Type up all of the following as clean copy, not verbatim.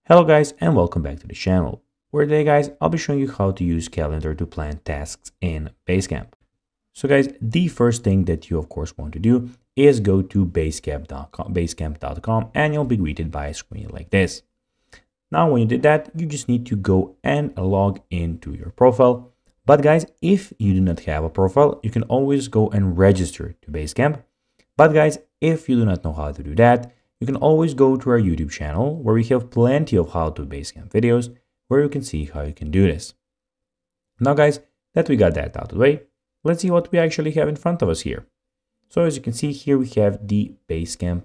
Hello guys and welcome back to the channel, where today guys I'll be showing you how to use calendar to plan tasks in Basecamp. So guys, the first thing that you of course want to do is go to basecamp.com and you'll be greeted by a screen like this. Now when you did that, you just need to go and log into your profile. But guys, if you do not have a profile, you can always go and register to Basecamp. But guys, if you do not know how to do that, you can always go to our YouTube channel where we have plenty of how to Basecamp videos where you can see how you can do this. Now guys, that we got that out of the way, let's see what we actually have in front of us here. So as you can see here, we have the Basecamp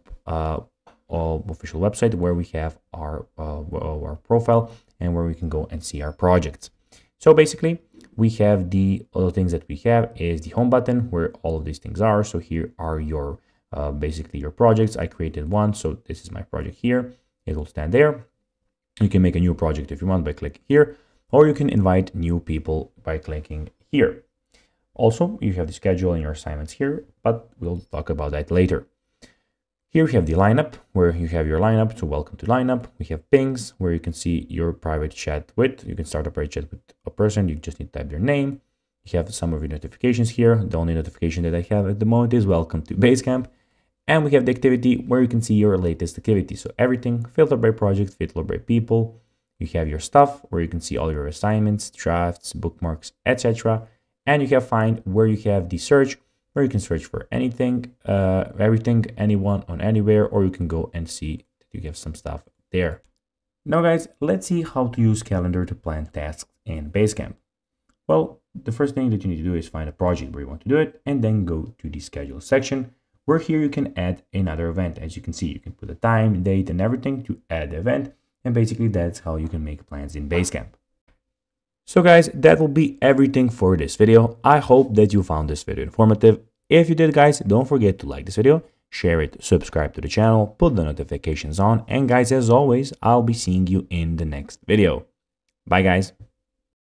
official website where we have our profile and where we can go and see our projects. So basically, we have the other things that we have is the home button where all of these things are. So here are your basically your projects. I created one, so this is my project here. It will stand there. You can make a new project if you want by clicking here, or you can invite new people by clicking here. Also, you have the schedule and your assignments here, but we'll talk about that later. Here we have the lineup where you have your lineup. So welcome to lineup. We have pings where you can see your private chat with. You can start a private chat with a person. You just need to type their name. You have some of your notifications here. The only notification that I have at the moment is welcome to Basecamp. And we have the activity where you can see your latest activity. So everything filtered by project, filtered by people. You have your stuff where you can see all your assignments, drafts, bookmarks, etc. And you have find where you have the search where you can search for anything, everything, anyone on anywhere, or you can go and see that you have some stuff there. Now guys, let's see how to use calendar to plan tasks in Basecamp. Well, the first thing that you need to do is find a project where you want to do it and then go to the schedule section, where here you can add another event. As you can see, you can put a time, date, and everything to add the event. And basically that's how you can make plans in Basecamp. So guys, that will be everything for this video. I hope that you found this video informative. If you did guys, don't forget to like this video, share it, subscribe to the channel, put the notifications on. And guys, as always, I'll be seeing you in the next video. Bye guys.